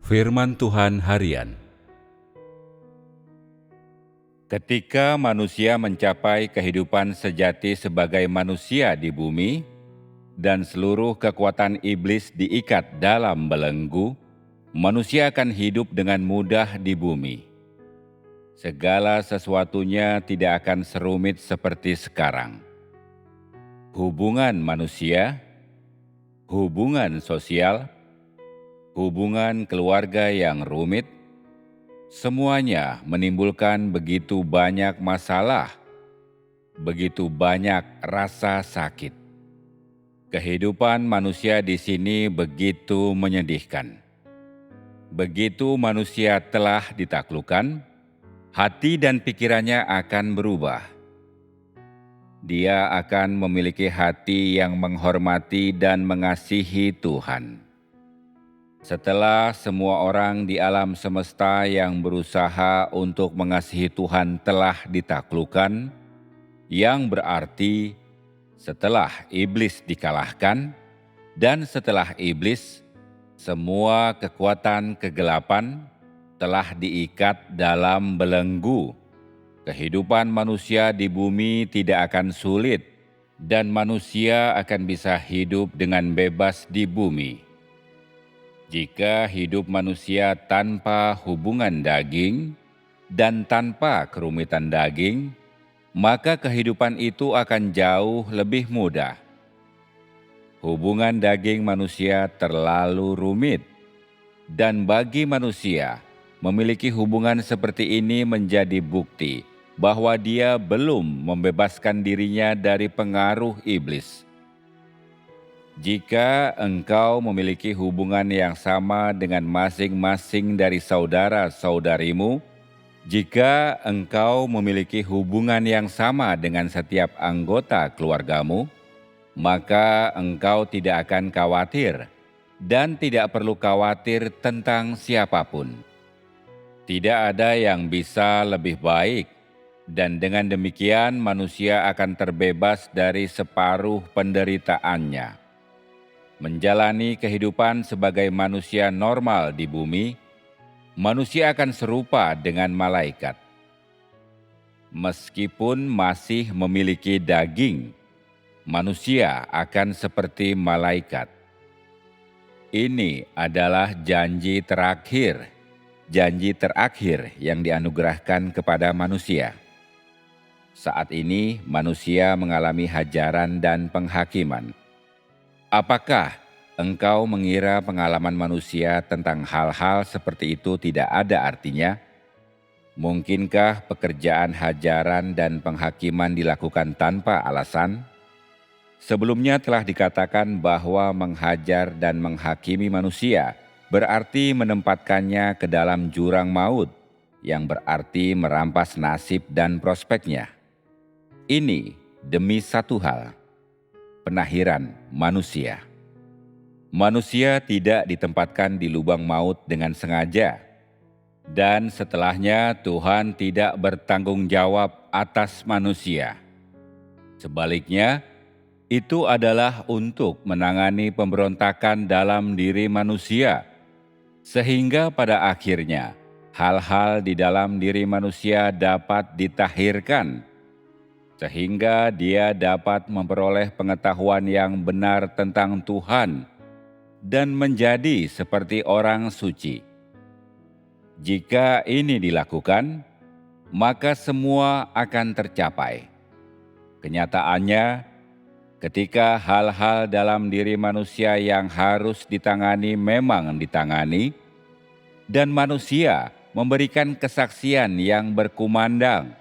Firman Tuhan Harian. Ketika manusia mencapai kehidupan sejati sebagai manusia di bumi, dan seluruh kekuatan iblis diikat dalam belenggu, manusia akan hidup dengan mudah di bumi. Segala sesuatunya tidak akan serumit seperti sekarang. Hubungan manusia, hubungan sosial, hubungan keluarga yang rumit, semuanya menimbulkan begitu banyak masalah, begitu banyak rasa sakit. Kehidupan manusia di sini begitu menyedihkan. Begitu manusia telah ditaklukkan, hati dan pikirannya akan berubah. Dia akan memiliki hati yang menghormati dan mengasihi Tuhan. Setelah semua orang di alam semesta yang berusaha untuk mengasihi Tuhan telah ditaklukkan, yang berarti setelah iblis dikalahkan, dan setelah iblis, semua kekuatan kegelapan telah diikat dalam belenggu. Kehidupan manusia di bumi tidak akan sulit, dan manusia akan bisa hidup dengan bebas di bumi. Jika hidup manusia tanpa hubungan daging dan tanpa kerumitan daging, maka kehidupan itu akan jauh lebih mudah. Hubungan daging manusia terlalu rumit, dan bagi manusia, memiliki hubungan seperti ini menjadi bukti bahwa dia belum membebaskan dirinya dari pengaruh iblis. Jika engkau memiliki hubungan yang sama dengan masing-masing dari saudara-saudarimu, jika engkau memiliki hubungan yang sama dengan setiap anggota keluargamu, maka engkau tidak akan khawatir dan tidak perlu khawatir tentang siapapun. Tidak ada yang bisa lebih baik, dan dengan demikian manusia akan terbebas dari separuh penderitaannya. Menjalani kehidupan sebagai manusia normal di bumi, manusia akan serupa dengan malaikat. Meskipun masih memiliki daging, manusia akan seperti malaikat. Ini adalah janji terakhir yang dianugerahkan kepada manusia. Saat ini manusia mengalami hajaran dan penghakiman. Apakah engkau mengira pengalaman manusia tentang hal-hal seperti itu tidak ada artinya? Mungkinkah pekerjaan hajaran dan penghakiman dilakukan tanpa alasan? Sebelumnya telah dikatakan bahwa menghajar dan menghakimi manusia berarti menempatkannya ke dalam jurang maut, yang berarti merampas nasib dan prospeknya. Ini demi satu hal: penahiran manusia. Manusia tidak ditempatkan di lubang maut dengan sengaja, dan setelahnya Tuhan tidak bertanggung jawab atas manusia. Sebaliknya, itu adalah untuk menangani pemberontakan dalam diri manusia, sehingga pada akhirnya hal-hal di dalam diri manusia dapat ditahirkan, sehingga dia dapat memperoleh pengetahuan yang benar tentang Tuhan dan menjadi seperti orang suci. Jika ini dilakukan, maka semua akan tercapai. Kenyataannya, ketika hal-hal dalam diri manusia yang harus ditangani memang ditangani, dan manusia memberikan kesaksian yang berkumandang,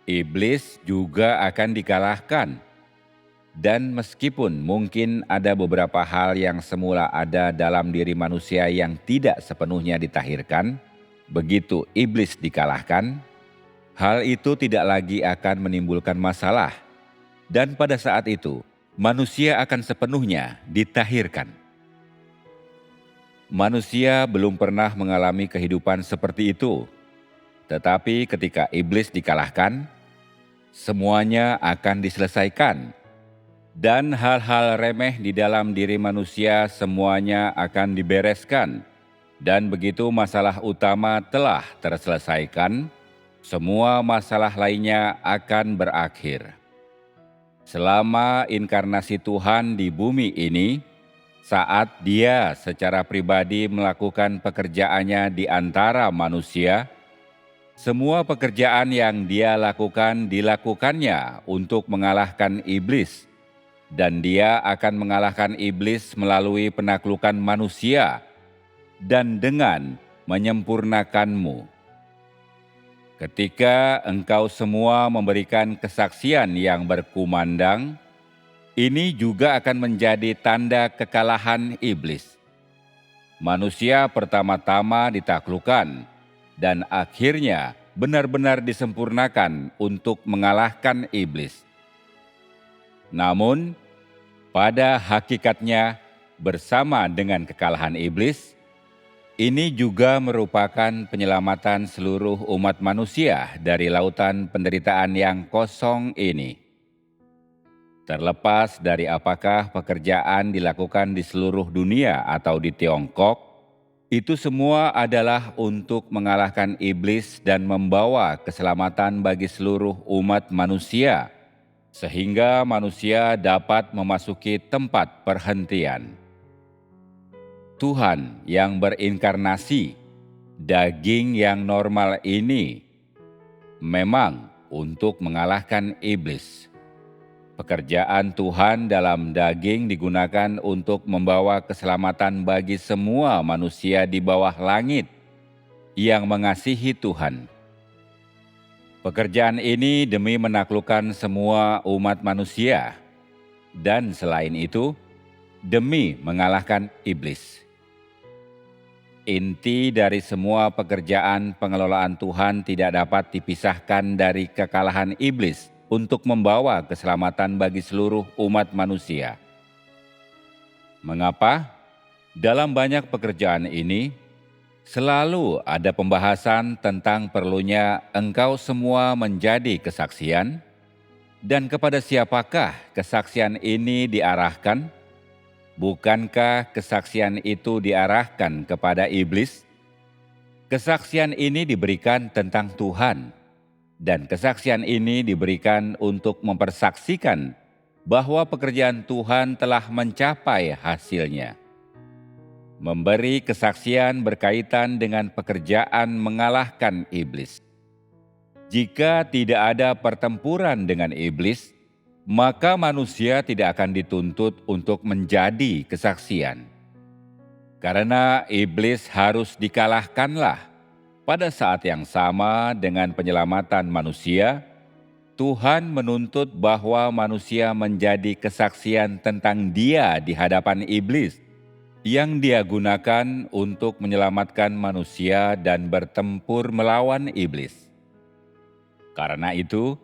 iblis juga akan dikalahkan. Dan meskipun mungkin ada beberapa hal yang semula ada dalam diri manusia yang tidak sepenuhnya ditahirkan, begitu iblis dikalahkan, hal itu tidak lagi akan menimbulkan masalah. Dan pada saat itu, manusia akan sepenuhnya ditahirkan. Manusia belum pernah mengalami kehidupan seperti itu. Tetapi ketika iblis dikalahkan, semuanya akan diselesaikan. Dan hal-hal remeh di dalam diri manusia semuanya akan dibereskan. Dan begitu masalah utama telah terselesaikan, semua masalah lainnya akan berakhir. Selama inkarnasi Tuhan di bumi ini, saat Dia secara pribadi melakukan pekerjaannya di antara manusia, semua pekerjaan yang Dia lakukan dilakukannya untuk mengalahkan iblis, dan Dia akan mengalahkan iblis melalui penaklukan manusia dan dengan menyempurnakanmu. Ketika engkau semua memberikan kesaksian yang berkumandang, ini juga akan menjadi tanda kekalahan iblis. Manusia pertama-tama ditaklukkan dan akhirnya benar-benar disempurnakan untuk mengalahkan iblis. Namun, pada hakikatnya bersama dengan kekalahan iblis, ini juga merupakan penyelamatan seluruh umat manusia dari lautan penderitaan yang kosong ini. Terlepas dari apakah pekerjaan dilakukan di seluruh dunia atau di Tiongkok, itu semua adalah untuk mengalahkan iblis dan membawa keselamatan bagi seluruh umat manusia, sehingga manusia dapat memasuki tempat perhentian. Tuhan yang berinkarnasi, daging yang normal ini, memang untuk mengalahkan iblis. Pekerjaan Tuhan dalam daging digunakan untuk membawa keselamatan bagi semua manusia di bawah langit yang mengasihi Tuhan. Pekerjaan ini demi menaklukkan semua umat manusia, dan selain itu, demi mengalahkan iblis. Inti dari semua pekerjaan pengelolaan Tuhan tidak dapat dipisahkan dari kekalahan iblis untuk membawa keselamatan bagi seluruh umat manusia. Mengapa? Dalam banyak pekerjaan ini, selalu ada pembahasan tentang perlunya engkau semua menjadi kesaksian, dan kepada siapakah kesaksian ini diarahkan? Bukankah kesaksian itu diarahkan kepada iblis? Kesaksian ini diberikan tentang Tuhan, dan kesaksian ini diberikan untuk mempersaksikan bahwa pekerjaan Tuhan telah mencapai hasilnya. Memberi kesaksian berkaitan dengan pekerjaan mengalahkan iblis. Jika tidak ada pertempuran dengan iblis, maka manusia tidak akan dituntut untuk menjadi kesaksian. Karena iblis harus dikalahkanlah. Pada saat yang sama dengan penyelamatan manusia, Tuhan menuntut bahwa manusia menjadi kesaksian tentang Dia di hadapan iblis, yang Dia gunakan untuk menyelamatkan manusia dan bertempur melawan iblis. Karena itu,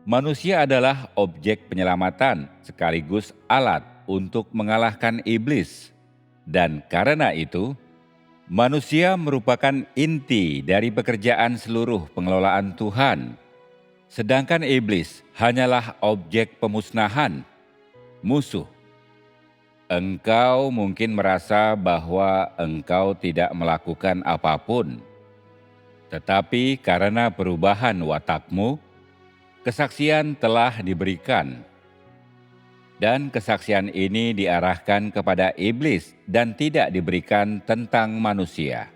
manusia adalah objek penyelamatan sekaligus alat untuk mengalahkan iblis. Dan karena itu, manusia merupakan inti dari pekerjaan seluruh pengelolaan Tuhan. Sedangkan iblis hanyalah objek pemusnahan, musuh. Engkau mungkin merasa bahwa engkau tidak melakukan apapun. Tetapi karena perubahan watakmu, kesaksian telah diberikan. Dan kesaksian ini diarahkan kepada iblis dan tidak diberikan tentang manusia.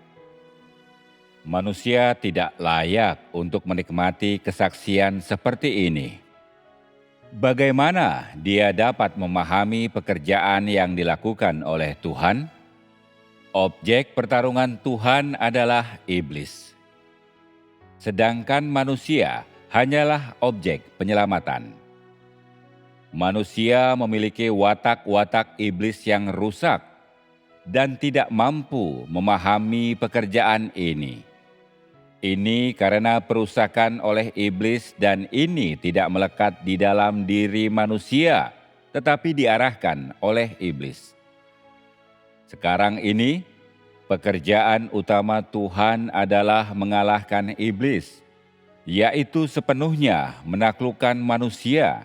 Manusia tidak layak untuk menikmati kesaksian seperti ini. Bagaimana dia dapat memahami pekerjaan yang dilakukan oleh Tuhan? Objek pertarungan Tuhan adalah iblis. Sedangkan manusia hanyalah objek penyelamatan. Manusia memiliki watak-watak iblis yang rusak dan tidak mampu memahami pekerjaan ini. Ini karena perusakan oleh iblis dan ini tidak melekat di dalam diri manusia, tetapi diarahkan oleh iblis. Sekarang ini, pekerjaan utama Tuhan adalah mengalahkan iblis, yaitu sepenuhnya menaklukkan manusia,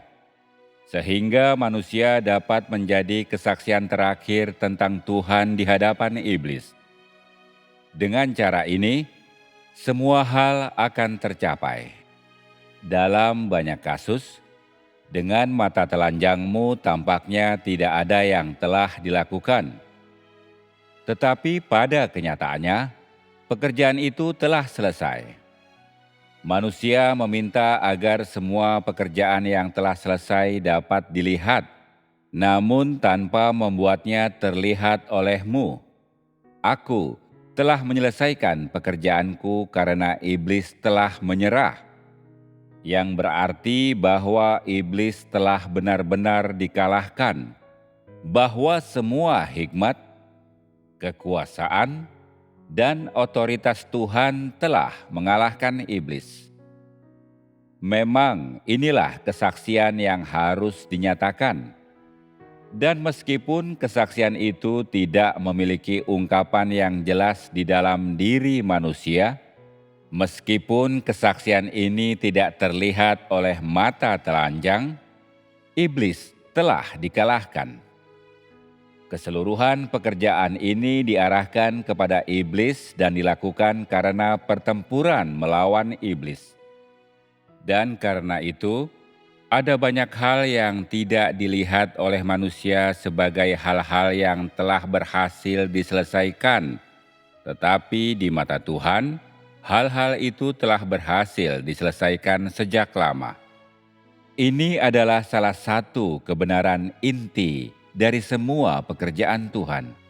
sehingga manusia dapat menjadi kesaksian terakhir tentang Tuhan di hadapan iblis. Dengan cara ini, semua hal akan tercapai. Dalam banyak kasus, dengan mata telanjangmu tampaknya tidak ada yang telah dilakukan. Tetapi pada kenyataannya, pekerjaan itu telah selesai. Manusia meminta agar semua pekerjaan yang telah selesai dapat dilihat, namun tanpa membuatnya terlihat olehmu. Aku telah menyelesaikan pekerjaanku karena iblis telah menyerah, yang berarti bahwa iblis telah benar-benar dikalahkan, bahwa semua hikmat, kekuasaan, dan otoritas Tuhan telah mengalahkan iblis. Memang inilah kesaksian yang harus dinyatakan. Dan meskipun kesaksian itu tidak memiliki ungkapan yang jelas di dalam diri manusia, meskipun kesaksian ini tidak terlihat oleh mata telanjang, iblis telah dikalahkan. Keseluruhan pekerjaan ini diarahkan kepada iblis dan dilakukan karena pertempuran melawan iblis. Dan karena itu, ada banyak hal yang tidak dilihat oleh manusia sebagai hal-hal yang telah berhasil diselesaikan. Tetapi di mata Tuhan, hal-hal itu telah berhasil diselesaikan sejak lama. Ini adalah salah satu kebenaran inti dari semua pekerjaan Tuhan.